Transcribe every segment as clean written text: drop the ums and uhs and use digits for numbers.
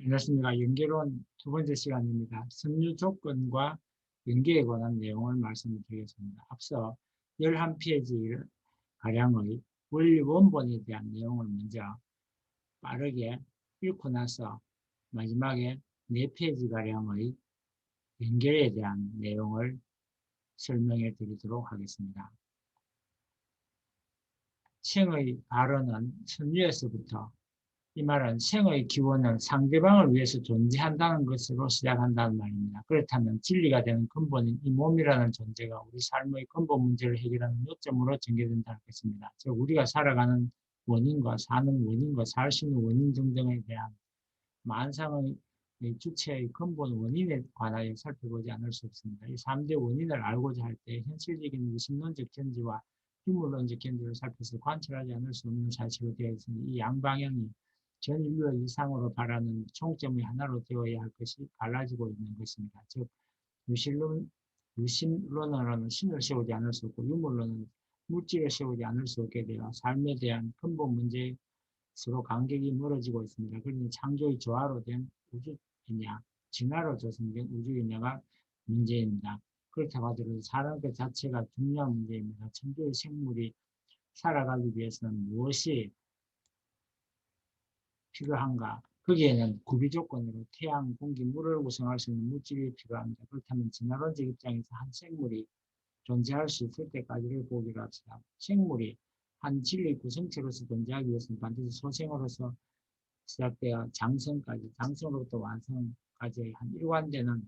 안녕하십니까. 연계론 두 번째 시간입니다. 섬유 조건과 연계에 관한 내용을 말씀드리겠습니다. 앞서 11페이지 가량의 원리 원본에 대한 내용을 먼저 빠르게 읽고 나서 마지막에 4페이지 가량의 연결에 대한 내용을 설명해 드리도록 하겠습니다. 생의 발언은 섬유에서부터, 이 말은 생의 기원은 상대방을 위해서 존재한다는 것으로 시작한다는 말입니다. 그렇다면 진리가 되는 근본인 이 몸이라는 존재가 우리 삶의 근본 문제를 해결하는 요점으로 전개된다는 것입니다. 즉 우리가 살아가는 원인과 사는 원인과 살 수 있는 원인 등등에 대한 만상의 주체의 근본 원인에 관하여 살펴보지 않을 수 없습니다. 이 3대 원인을 알고자 할 때 현실적인 의심론적 견지와 유물론적 견지를 살펴서 관찰하지 않을 수 없는 사실로 되어 있으니 이 양방향이 전 인류의 이상으로 바라는 총점의 하나로 되어야 할 것이 갈라지고 있는 것입니다. 즉 의심론으로는 신을 세우지 않을 수 없고 유물론은 물질을 세우지 않을 수 없게 되어 삶에 대한 근본 문제 서로 간격이 멀어지고 있습니다. 그러니 창조의 조화로 된 우주이냐, 진화로 조성된 우주이냐가 문제입니다. 그렇다고 하더라도 사람 그 자체가 중요한 문제입니다. 창조의 생물이 살아가기 위해서는 무엇이 필요한가? 거기에는 구비 조건으로 태양, 공기, 물을 구성할 수 있는 물질이 필요합니다. 그렇다면 진화론적 입장에서 한 생물이 존재할 수 있을 때까지를 보기로 합시다. 생물이 한 진리 구성체로서 존재하기 위해서는 반드시 소생으로서 시작되어 장성까지, 장성으로부터 완성까지 한 일관되는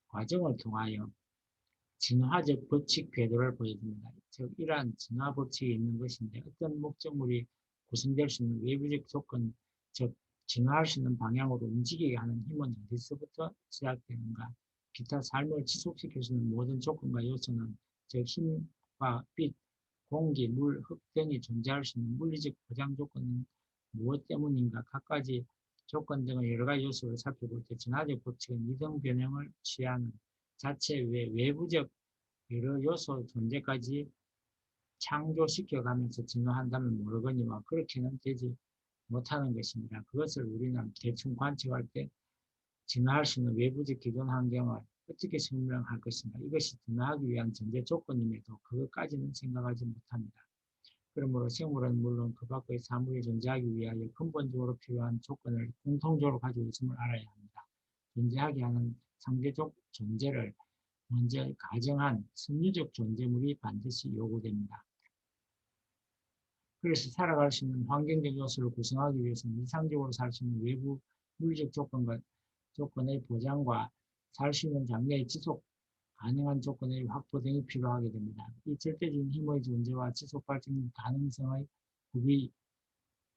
과정을 통하여 진화적 법칙 궤도를 보여줍니다. 즉 이러한 진화 법칙이 있는 것인데 어떤 목적물이 구성될 수 있는 외부적 조건, 즉 진화할 수 있는 방향으로 움직이게 하는 힘은 어디서부터 시작되는가? 기타 삶을 지속시킬 수 있는 모든 조건과 요소는 즉 힘과 빛, 공기, 물, 흙 등이 존재할 수 있는 물리적 보장 조건은 무엇 때문인가? 갖가지 조건 등의 여러 가지 요소를 살펴볼 때 진화적 법칙은 이등 변형을 취하는 자체 외부적 여러 요소 존재까지 창조시켜가면서 진화한다면 모르거니와 그렇게는 되지 못하는 것입니다. 그것을 우리는 대충 관측할 때 진화할 수 있는 외부적 기존 환경을 어떻게 설명할 것인가. 이것이 진화하기 위한 전제 조건임에도 그것까지는 생각하지 못합니다. 그러므로 생물은 물론 그 밖의 사물이 존재하기 위하여 근본적으로 필요한 조건을 공통적으로 가지고 있음을 알아야 합니다. 존재하게 하는 상대적 존재를 먼저 가정한 승리적 존재물이 반드시 요구됩니다. 그래서 살아갈 수 있는 환경적 요소를 구성하기 위해서는 이상적으로 살 수 있는 외부 물리적 조건의 보장과 살 수 있는 장래의 지속 가능한 조건의 확보 등이 필요하게 됩니다. 이 절대적인 힘의 존재와 지속 발전 가능성의 구비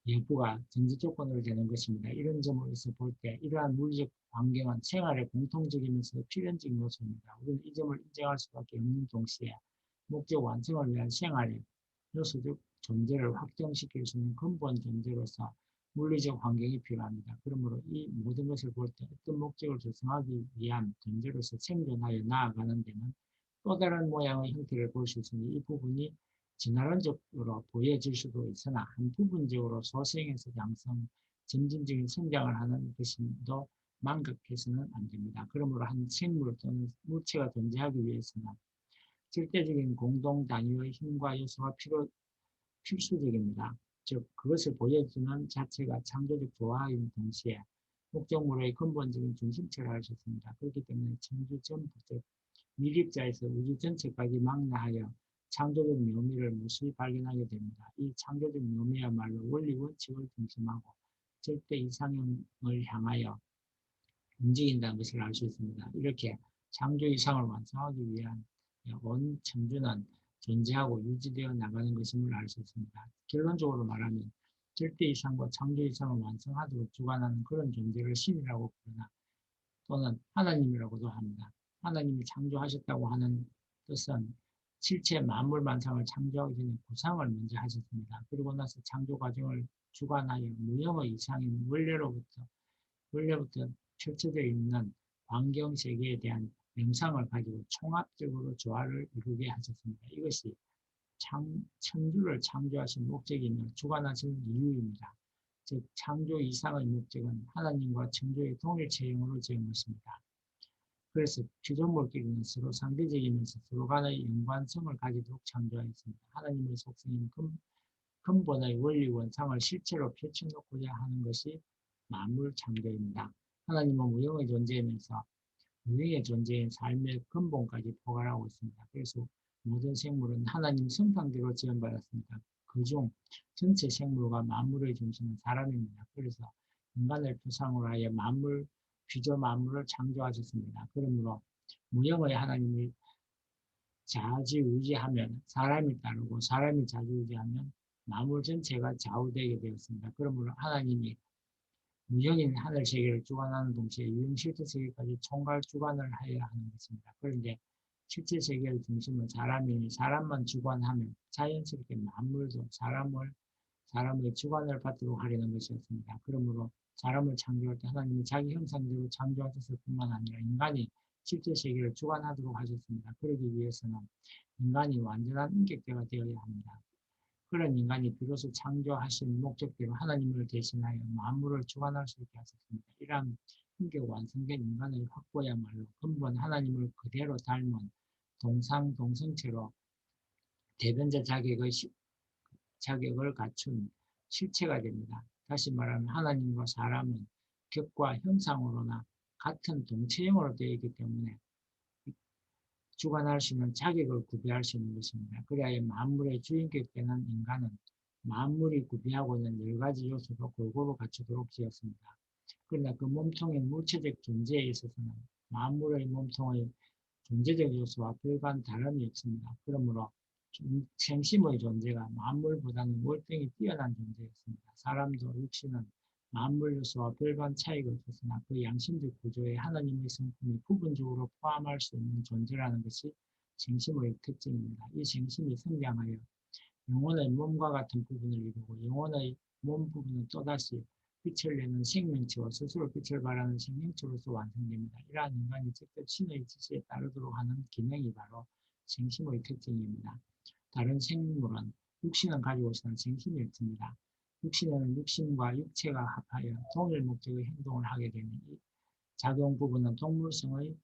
여부가 전제 조건으로 되는 것입니다. 이런 점에서 볼 때 이러한 물리적 환경은 생활의 공통적이면서 필연적인 요소입니다. 우리는 이 점을 인정할 수밖에 없는 동시에 목적 완성을 위한 생활의 요소적 존재를 확정시킬 수 있는 근본 존재로서 물리적 환경이 필요합니다. 그러므로 이 모든 것을 볼 때 어떤 목적을 달성하기 위한 존재로서 생존하여 나아가는 데는 또 다른 모양의 형태를 볼 수 있으니 이 부분이 진화론적으로 보여질 수도 있으나 한 부분적으로 소생에서 양성, 점진적인 성장을 하는 것임도 망각해서는 안 됩니다. 그러므로 한 생물 또는 물체가 존재하기 위해서는 절대적인 공동 단위의 힘과 요소가 필수적입니다. 즉 그것을 보여주는 자체가 창조적 조화인 동시에 목적물의 근본적인 중심체를 할 수 있습니다. 그렇기 때문에 창조 전부터 미립자에서 우주 전체까지 망라하여 창조적 묘미를 무수히 발견하게 됩니다. 이 창조적 묘미야말로 원리 원칙을 중심하고 절대 이상형을 향하여 움직인다는 것을 알 수 있습니다. 이렇게 창조 이상을 완성하기 위한 온 천주는 존재하고 유지되어 나가는 것임을 알 수 있습니다. 결론적으로 말하면 절대 이상과 창조 이상을 완성하도록 주관하는 그런 존재를 신이라고 부르나 또는 하나님이라고도 합니다. 하나님이 창조하셨다고 하는 뜻은 실체 만물만상을 창조하기 전에 구상을 먼저 하셨습니다. 그리고 나서 창조 과정을 주관하여 무형의 이상인 원래부터 펼쳐져 있는 환경 세계에 대한 명상을 가지고 총합적으로 조화를 이루게 하셨습니다. 이것이 천주를 창조하신 목적이며 주관하신 이유입니다. 즉 창조 이상의 목적은 하나님과 창조의 동일체형으로 지은 것입니다. 그래서 피조물끼리는 서로 상대적이면서 서로 간의 연관성을 가지도록 창조하였습니다. 하나님의 속성인 근본의 원리 원상을 실체로 펼쳐놓고자 하는 것이 만물 창조입니다. 하나님은 무형의 존재이면서 무형의 존재인 삶의 근본까지 포괄하고 있습니다. 그래서 모든 생물은 하나님 성상대로 지원받았습니다. 그중 전체 생물과 만물의 중심은 사람입니다. 그래서 인간을 표상으로 하여 피조 만물을 창조하셨습니다. 그러므로 무형의 하나님이 좌지우지하면 사람이 따르고 사람이 좌지우지하면 만물 전체가 좌우되게 되었습니다. 그러므로 하나님이 무형인 하늘 세계를 주관하는 동시에 유형 실제 세계까지 총괄 주관을 해야 하는 것입니다. 그런데 실제 세계의 중심은 사람이니 사람만 주관하면 자연스럽게 만물도 사람의 주관을 받도록 하려는 것이었습니다. 그러므로 사람을 창조할 때 하나님이 자기 형상대로 창조하셨을 뿐만 아니라 인간이 실제 세계를 주관하도록 하셨습니다. 그러기 위해서는 인간이 완전한 인격체가 되어야 합니다. 그런 인간이 비로소 창조하신 목적대로 하나님을 대신하여 만물을 주관할 수 있게 하셨습니다. 이러한 인격 완성된 인간의 확보야말로 근본 하나님을 그대로 닮은 동상동성체로 대변자 자격을 갖춘 실체가 됩니다. 다시 말하면 하나님과 사람은 격과 형상으로나 같은 동체형으로 되어 있기 때문에 주관할 수 있는 자격을 구비할 수 있는 것입니다. 그래야 만물의 주인격 되는 인간은 만물이 구비하고 있는 여러 가지 요소도 골고루 갖추도록 지었습니다. 그러나 그 몸통인 물체적 존재에 있어서는 만물의 몸통의 존재적 요소와 별반 다름이 없습니다. 그러므로 생심의 존재가 만물보다는 월등히 뛰어난 존재였습니다. 사람도 육신은 만물 요소와 별반 차이가 없었으나 그 양심적 구조에 하나님의 성품이 부분적으로 포함할 수 있는 존재라는 것이 생심의 특징입니다. 이 생심이 성장하여 영혼의 몸과 같은 부분을 이루고 영혼의 몸 부분은 또다시 빛을 내는 생명체와 스스로 빛을 발하는 생명체로서 완성됩니다. 이러한 인간이 직접 신의 지시에 따르도록 하는 기능이 바로 생심의 특징입니다. 다른 생물은 육신을 가지고 있는 생심이 없습니다. 육신에는 육신과 육체가 합하여 동일 목적의 행동을 하게 되는 이 작용 부분은 동물성의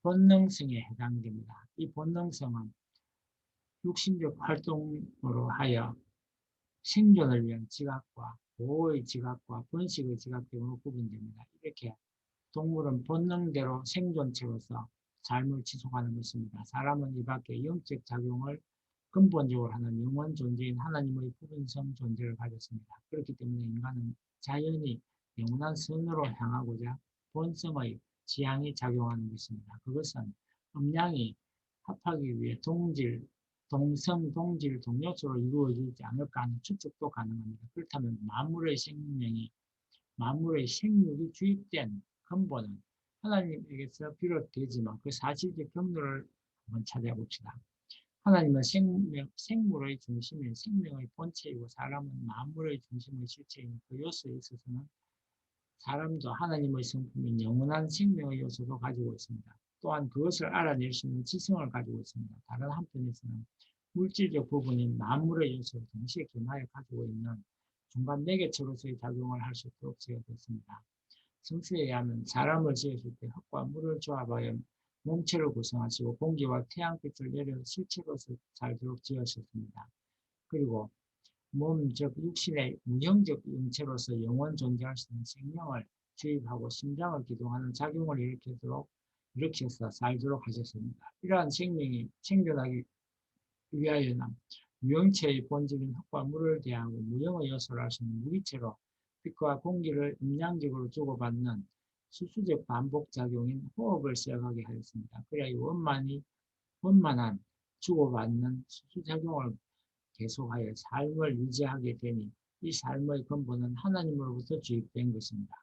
본능성에 해당됩니다. 이 본능성은 육신적 활동으로 하여 생존을 위한 지각과 보호의 지각과 번식의 지각 등으로 구분됩니다. 이렇게 동물은 본능대로 생존체로서 삶을 지속하는 것입니다. 사람은 이 밖에 영적 작용을 근본적으로 하는 영원 존재인 하나님의 부분성 존재를 가졌습니다. 그렇기 때문에 인간은 자연히 영원한 선으로 향하고자 본성의 지향이 작용하는 것입니다. 그것은 음양이 합하기 위해 동성, 동질, 동요소로 이루어지지 않을까 하는 추측도 가능합니다. 그렇다면 만물의 생육이 주입된 근본은 하나님에게서 비롯되지만 그 사실적 경로를 한번 찾아봅시다. 하나님은 생물의 중심인 생명의 본체이고 사람은 만물의 중심의 실체인 그 요소에 있어서는 사람도 하나님의 성품인 영원한 생명의 요소도 가지고 있습니다. 또한 그것을 알아낼 수 있는 지성을 가지고 있습니다. 다른 한편에서는 물질적 부분인 만물의 요소를 동시에 겸하여 가지고 있는 중간 매개체로서의 작용을 할 수 있도록 지어졌습니다. 성수에 의하면 사람을 지으실 때 흙과 물을 조합하여 몸체를 구성하시고 공기와 태양빛을 내려 실체로서 살도록 지으셨습니다. 그리고 몸, 즉 육신의 무형적 영체로서 영원 존재할 수 있는 생명을 주입하고 심장을 기동하는 작용을 일으켜서 살도록 하셨습니다. 이러한 생명이 생존하기 위하여는 유형체의 본질인 흙과 물을 대하고 무형의 요소를 할 수 있는 무기체로 빛과 공기를 음양적으로 주고받는 수수적 반복작용인 호흡을 시작하게 하였습니다. 그래야 이 원만한 주고받는 수수작용을 계속하여 삶을 유지하게 되니 이 삶의 근본은 하나님으로부터 주입된 것입니다.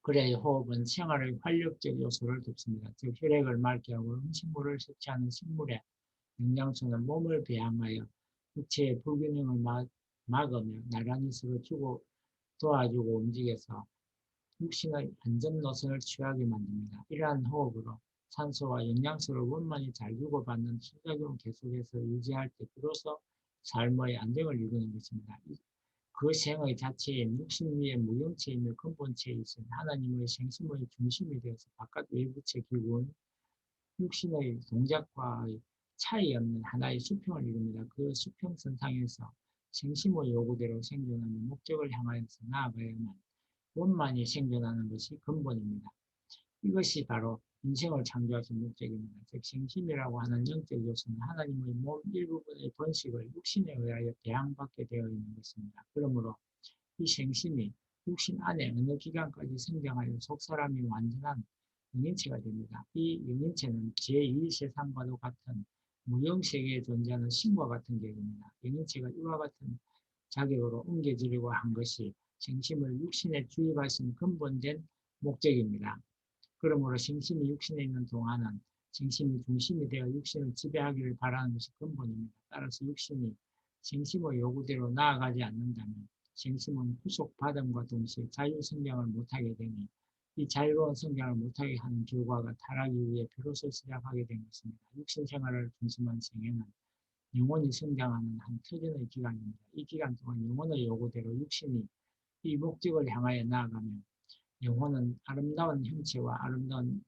그래야 호흡은 생활의 활력적 요소를 돕습니다. 즉 혈액을 맑게 하고 음식물을 섭취하는 식물의 영양소는 몸을 배양하여 육체의 불균형을 막으며 나란히 서로 도와주고 움직여서 육신의 안전 노선을 취하게 만듭니다. 이러한 호흡으로 산소와 영양소를 원만히 잘 주고받는 수작용을 계속해서 유지할 때 비로소 삶의 안정을 이루는 것입니다. 그 생의 자체인 육신 위의 무형체이며 근본체에 있은 하나님의 생심의 중심이 되어서 바깥 외부체 기구는 육신의 동작과의 차이 없는 하나의 수평을 이룹니다. 그 수평선상에서 생심의 요구대로 생존하는 목적을 향하여서 나아가야만 원만히 생존하는 것이 근본입니다. 이것이 바로 인생을 창조하신 목적입니다. 즉 생심이라고 하는 영적 요소는 하나님의 몸 일부분의 번식을 육신에 의하여 대항받게 되어 있는 것입니다. 그러므로 이 생심이 육신 안에 어느 기간까지 성장하여 속사람이 완전한 영인체가 됩니다. 이 영인체는 제2세상과도 같은 무형세계에 존재하는 신과 같은 격입니다. 영인체가 이와 같은 자격으로 옮겨지려고 한 것이 생심을 육신에 주입하신 근본된 목적입니다. 그러므로 생심이 육신에 있는 동안은 생심이 중심이 되어 육신을 지배하기를 바라는 것이 근본입니다. 따라서 육신이 생심의 요구대로 나아가지 않는다면 생심은 후속받음과 동시에 자유성장을 못하게 되니 이 자유로운 성장을 못하게 하는 결과가 타락이 위해 비로소 시작하게 된 것입니다. 육신 생활을 중심한 생애는 영혼이 성장하는 한 터전의 기간입니다. 이 기간 동안 영혼의 요구대로 육신이 이 목적을 향하여 나아가면 영혼은 아름다운 형체와 아름다운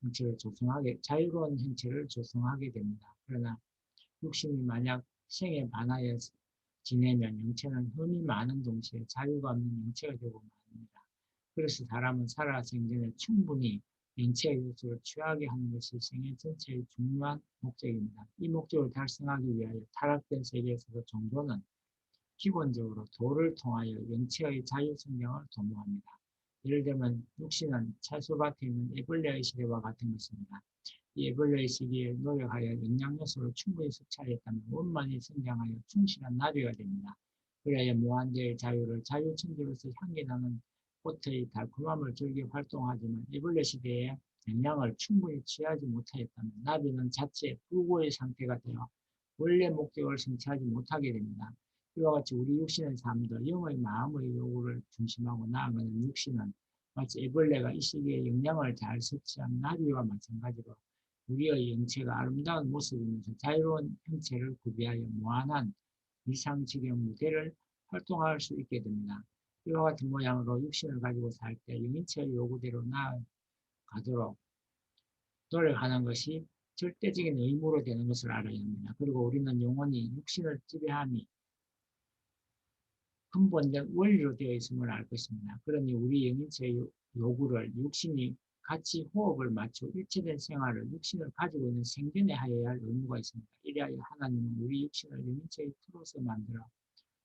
형체를 조성하게, 자유로운 형체를 조성하게 됩니다. 그러나 육신이 만약 생에 반하여 지내면 영체는 흠이 많은 동시에 자유가 없는 영체가 되고 맙니다. 그래서 사람은 살아 생전에 충분히 영체의 요소를 취하게 하는 것이 생애 전체의 중요한 목적입니다. 이 목적을 달성하기 위하여 타락된 세계에서도 종교는 기본적으로 도를 통하여 영체의 자유성장을 도모합니다. 예를 들면 육신은 채소밭에 있는 애벌레의 시대와 같은 것입니다. 이 애벌레의 시기에 노력하여 영양요소를 충분히 섭취하였다면 원만히 성장하여 충실한 나비가 됩니다. 그래야 무한대의 자유를 자유천지로서 향기나는 꽃의 달콤함을 즐겨 활동하지만 애벌레 시대에 영양을 충분히 취하지 못하였다면 나비는 자체 불고의 상태가 되어 원래 목적을 성취하지 못하게 됩니다. 이와 같이 우리 육신의 삶도 영의 마음의 요구를 중심하고 나아가는 육신은 마치 애벌레가 이 시기에 영양을 잘 섭취한 나비와 마찬가지로 우리의 영체가 아름다운 모습이면서 자유로운 형체를 구비하여 무한한 이상지경 무대를 활동할 수 있게 됩니다. 이와 같은 모양으로 육신을 가지고 살 때 영인체의 요구대로 나아가도록 노력하는 것이 절대적인 의무로 되는 것을 알아야 합니다. 그리고 우리는 영혼이 육신을 지배함이 근본된 원리로 되어 있음을 알 것입니다. 그러니 우리 영인체의 요구를 육신이 같이 호흡을 맞춰 일체된 생활을 육신을 가지고 있는 생전에 하여야 할 의무가 있습니다. 이리하여 하나님은 우리 육신을 영인체의 틀로서 만들어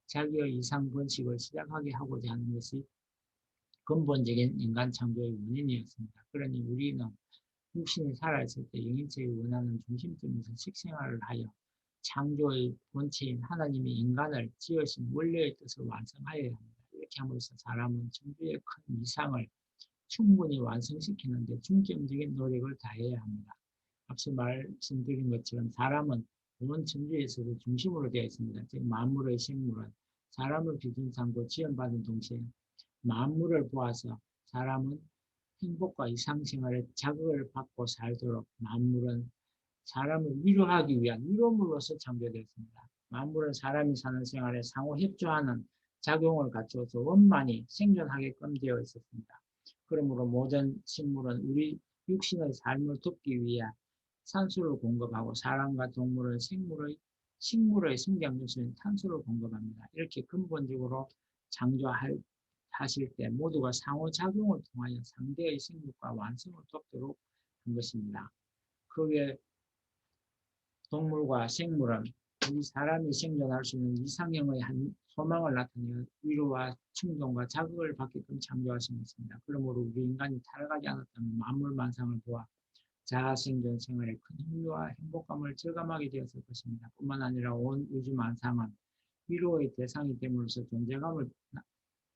자기의 이상 번식을 시작하게 하고자 하는 것이 근본적인 인간 창조의 원인이었습니다. 그러니 우리는 육신이 살아있을 때 영인체의 원하는 중심점에서 식생활을 하여 창조의 본체인 하나님이 인간을 지으신 원래의 뜻을 완성하여야 합니다. 이렇게 함으로써 사람은 천주의 큰 이상을 충분히 완성시키는 데 중점적인 노력을 다해야 합니다. 앞서 말씀드린 것처럼 사람은 온 천주에서도 중심으로 되어 있습니다. 즉 만물의 생물은 사람을 기준 삼고 지원받은 동시에 만물을 보아서 사람은 행복과 이상생활에 자극을 받고 살도록 만물은 사람을 위로하기 위한 위로물로서 창조되었습니다. 만물은 사람이 사는 생활에 상호 협조하는 작용을 갖추어서 원만히 생존하게끔 되어 있었습니다. 그러므로 모든 식물은 우리 육신의 삶을 돕기 위해 산소를 공급하고 사람과 동물은 식물의 성장 요소인 탄소를 공급합니다. 이렇게 근본적으로 창조하실 때 모두가 상호작용을 통하여 상대의 생육과 완성을 돕도록 한 것입니다. 그 외 동물과 생물은 우리 사람이 생존할 수 있는 이상형의 한 소망을 나타내어 위로와 충동과 자극을 받게끔 창조하신 것입니다. 그러므로 우리 인간이 타락하지 않았다면 만물만상을 보아 자아생존 생활에 큰 흥미와 행복감을 절감하게 되었을 것입니다. 뿐만 아니라 온 우주만상은 위로의 대상이 됨으로써 존재감을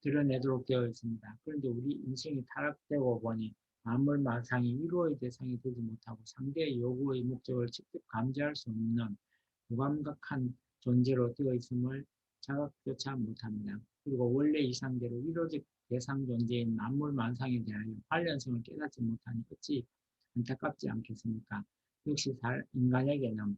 드러내도록 되어 있습니다. 그런데 우리 인생이 타락되고 보니 만물만상이 위로의 대상이 되지 못하고 상대의 요구의 목적을 직접 감지할 수 없는 무감각한 존재로 되어 있음을 자각조차 못합니다. 그리고 원래 이상대로 위로적 대상 존재인 만물만상에 대하여 관련성을 깨닫지 못하니 어찌 안타깝지 않겠습니까? 역시 인간에게는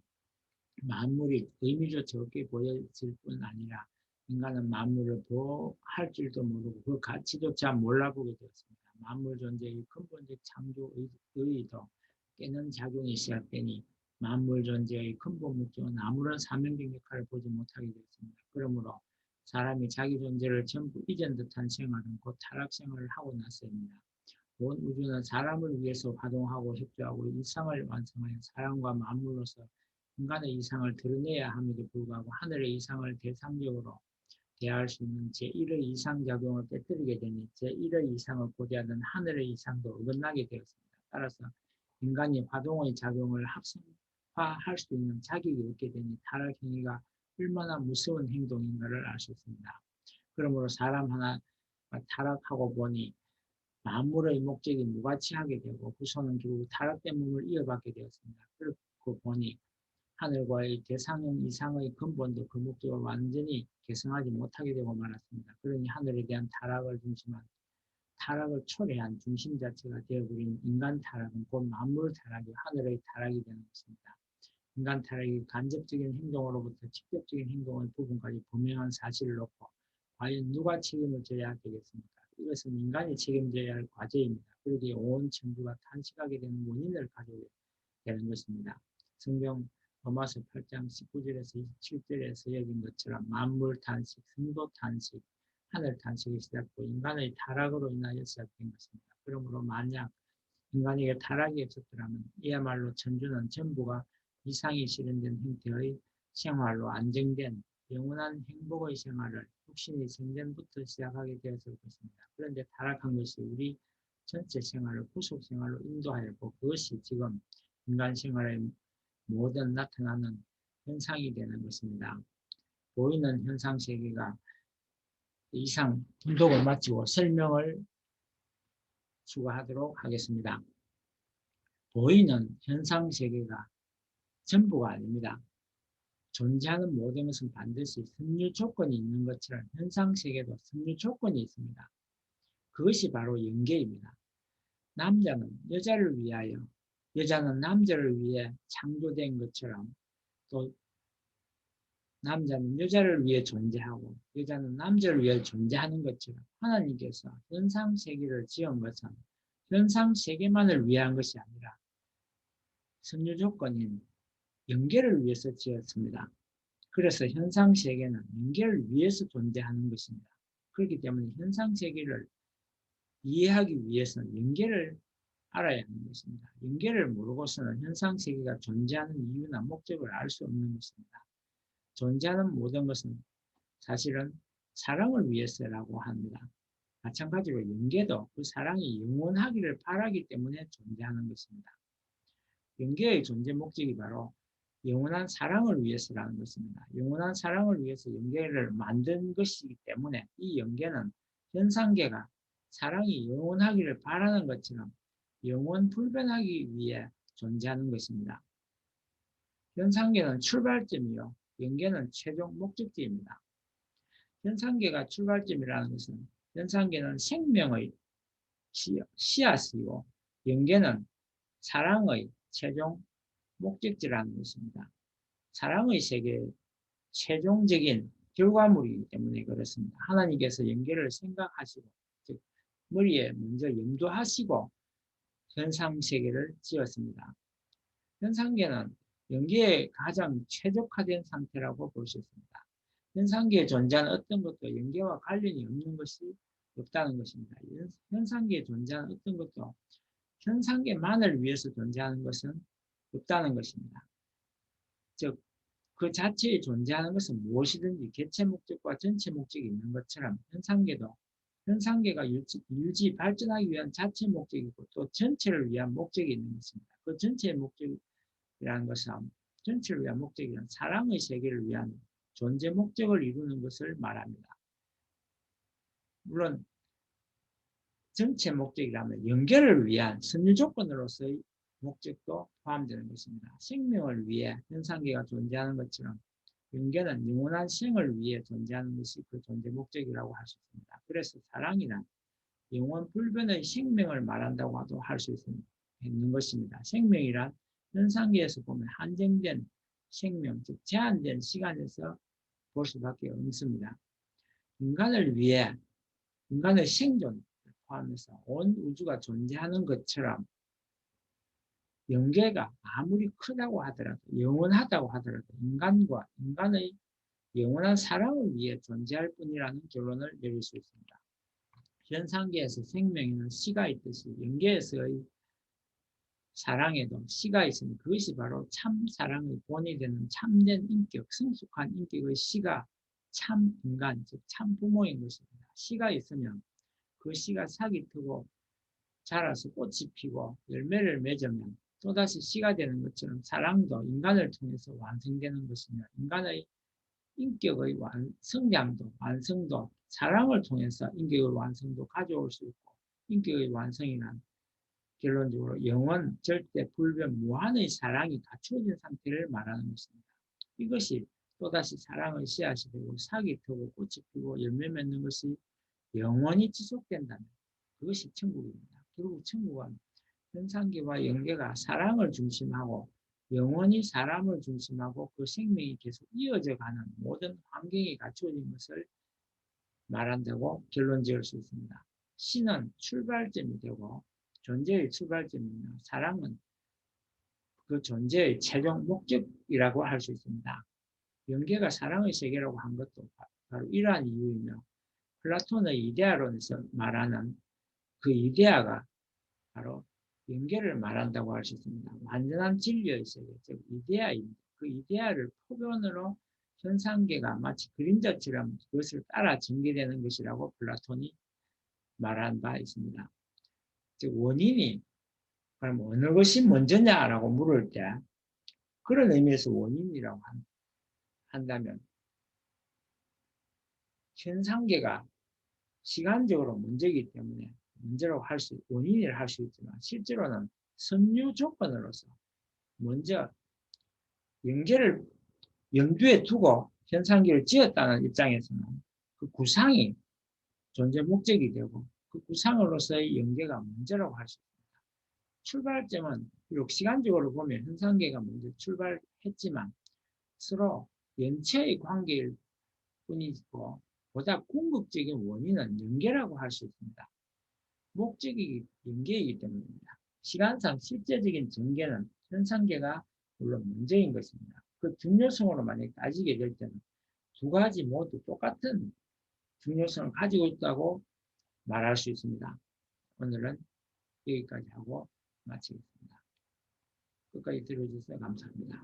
만물이 의미조차 없게 보여질 뿐 아니라 인간은 만물을 보호할 줄도 모르고 그 가치조차 몰라보게 되었습니다. 만물 존재의 근본적 창조의 의의도 깨는 작용이 시작되니 만물 존재의 근본 목적은 아무런 사명적 역할을 보지 못하게 되었습니다. 그러므로 사람이 자기 존재를 전부 잊은 듯한 생활은 곧 타락 생활을 하고 나서입니다. 온 우주는 사람을 위해서 활동하고 협조하고 이상을 완성하여 사람과 만물로서 인간의 이상을 드러내야 함에도 불구하고 하늘의 이상을 대상적으로 대할 수 있는 제1의 이상작용을 깨뜨리게 되니 제1의 이상을 고대하던 하늘의 이상도 어긋나게 되었습니다. 따라서 인간이 화동의 작용을 합성화할 수 있는 자격이 없게 되니 타락 행위가 얼마나 무서운 행동인가를 알 수 있습니다. 그러므로 사람 하나가 타락하고 보니 만물의 목적이 무가치하게 되고 후손은 결국 타락된 몸을 이어받게 되었습니다. 그렇고 보니 하늘과의 대상형 이상의 근본도 그 목적을 완전히 개성하지 못하게 되고 말았습니다. 그러니 하늘에 대한 타락을 중심한 타락을 초래한 중심 자체가 되어버린 인간 타락은 곧 만물 타락이 하늘의 타락이 되는 것입니다. 인간 타락이 간접적인 행동으로부터 직접적인 행동의 부분까지 분명한 사실을 놓고 과연 누가 책임을 져야 되겠습니까? 이것은 인간이 책임져야 할 과제입니다. 그러기에 온 천주가 탄식하게 되는 원인을 가지게 되는 것입니다. 성경 로마서 8장 19절에서 27절에서 여긴 것처럼 만물 탄식, 성도 탄식, 하늘 탄식이 시작되고 인간의 타락으로 인하여 시작된 것입니다. 그러므로 만약 인간에게 타락이 없었더라면 이야말로 천주는 전부가 이상이 실현된 형태의 생활로 안정된 영원한 행복의 생활을 육신이 생전부터 시작하게 되었을 것입니다. 그런데 타락한 것이 우리 전체 생활을 구속 생활로 인도하였고 그것이 지금 인간 생활의 모든 나타나는 현상이 되는 것입니다. 보이는 현상 세계가 이상 분독을 마치고 설명을 추가하도록 하겠습니다. 보이는 현상 세계가 전부가 아닙니다. 존재하는 모든 것은 반드시 선유 조건이 있는 것처럼 현상 세계도 선유 조건이 있습니다. 그것이 바로 연계입니다. 남자는 여자를 위하여, 여자는 남자를 위해 창조된 것처럼 또 남자는 여자를 위해 존재하고 여자는 남자를 위해 존재하는 것처럼 하나님께서 현상 세계를 지은 것은 현상 세계만을 위한 것이 아니라 선유 조건인 연계를 위해서 지었습니다. 그래서 현상 세계는 연계를 위해서 존재하는 것입니다. 그렇기 때문에 현상 세계를 이해하기 위해서는 연계를 알아야 하는 것입니다. 연계를 모르고서는 현상 세계가 존재하는 이유나 목적을 알 수 없는 것입니다. 존재하는 모든 것은 사실은 사랑을 위해서라고 합니다. 마찬가지로 연계도 그 사랑이 영원하기를 바라기 때문에 존재하는 것입니다. 연계의 존재 목적이 바로 영원한 사랑을 위해서라는 것입니다. 영원한 사랑을 위해서 연계를 만든 것이기 때문에 이 연계는 현상계가 사랑이 영원하기를 바라는 것처럼 영원 불변하기 위해 존재하는 것입니다. 현상계는 출발점이요. 연계는 최종 목적지입니다. 현상계가 출발점이라는 것은 현상계는 생명의 씨앗이고 연계는 사랑의 최종 목적지라는 것입니다. 사랑의 세계의 최종적인 결과물이기 때문에 그렇습니다. 하나님께서 연계를 생각하시고 즉 머리에 먼저 염두하시고 현상세계를 지었습니다. 현상계는 연계에 가장 최적화된 상태라고 볼 수 있습니다. 현상계에 존재하는 어떤 것도 연계와 관련이 없는 것이 없다는 것입니다. 현상계에 존재하는 어떤 것도 현상계만을 위해서 존재하는 것은 없다는 것입니다. 즉, 그 자체에 존재하는 것은 무엇이든지 개체 목적과 전체 목적이 있는 것처럼 현상계도 현상계가 유지, 발전하기 위한 자체 목적이고 또 전체를 위한 목적이 있는 것입니다. 그 전체의 목적이라는 것은 전체를 위한 목적이란 사랑의 세계를 위한 존재 목적을 이루는 것을 말합니다. 물론 전체 목적이라면 연결을 위한 선유 조건으로서의 목적도 포함되는 것입니다. 생명을 위해 현상계가 존재하는 것처럼 연계는 영원한 생을 위해 존재하는 것이 그 존재 목적이라고 할 수 있습니다. 그래서 사랑이란 영원 불변의 생명을 말한다고도 할 수 있는 것입니다. 생명이란 현상계에서 보면 한정된 생명, 즉 제한된 시간에서 볼 수밖에 없습니다. 인간을 위해 인간의 생존을 포함해서 온 우주가 존재하는 것처럼 영계가 아무리 크다고 하더라도 영원하다고 하더라도 인간과 인간의 영원한 사랑을 위해 존재할 뿐이라는 결론을 내릴 수 있습니다. 현상계에서 생명에는 시가 있듯이 영계에서의 사랑에도 시가 있으니 그것이 바로 참 사랑의 본이 되는 참된 인격, 성숙한 인격의 시가 참 인간, 즉 참 부모인 것입니다. 시가 있으면 그 씨가 싹이 트고 자라서 꽃이 피고 열매를 맺으면 또다시 씨가 되는 것처럼 사랑도 인간을 통해서 완성되는 것이며 인간의 인격의 성장도 완성도 사랑을 통해서 인격의 완성도 가져올 수 있고 인격의 완성이란 결론적으로 영원, 절대, 불변, 무한의 사랑이 갖추어진 상태를 말하는 것입니다. 이것이 또다시 사랑의 씨앗이 되고 싹이 트고 꽃이 피고 열매 맺는 것이 영원히 지속된다면 그것이 천국입니다. 결국 천국은 현상계와 영계가 사랑을 중심하고 영원히 사람을 중심하고 그 생명이 계속 이어져 가는 모든 환경이 갖추어진 것을 말한다고 결론 지을 수 있습니다. 신은 출발점이 되고 존재의 출발점이며 사랑은 그 존재의 최종 목적이라고 할 수 있습니다. 영계가 사랑의 세계라고 한 것도 바로 이러한 이유이며 플라톤의 이데아론에서 말하는 그 이데아가 바로 영계를 말한다고 할 수 있습니다. 완전한 진리의 세계, 즉 이데아입니다. 그 이데아를 표본으로 현상계가 마치 그림자처럼 그것을 따라 전개되는 것이라고 플라톤이 말한 바 있습니다. 즉 원인이 그럼 어느 것이 먼저냐라고 물을 때 그런 의미에서 원인이라고 한다면 현상계가 시간적으로 문제이기 때문에 문제라고 원인이라 할 수 있지만 실제로는 선유 조건으로서 먼저 연계를 염두에 두고 현상계를 지었다는 입장에서는 그 구상이 존재 목적이 되고 그 구상으로서의 연계가 문제라고 할 수 있습니다. 출발점은 비록 시간적으로 보면 현상계가 먼저 출발했지만 서로 연체의 관계일 뿐이고 보다 궁극적인 원인은 연계라고 할 수 있습니다. 목적이 연계이기 때문입니다. 시간상 실제적인 전개는 현상계가 물론 문제인 것입니다. 그 중요성으로 만약 따지게 될 때는 두 가지 모두 똑같은 중요성을 가지고 있다고 말할 수 있습니다. 오늘은 여기까지 하고 마치겠습니다. 끝까지 들어주셔서 감사합니다.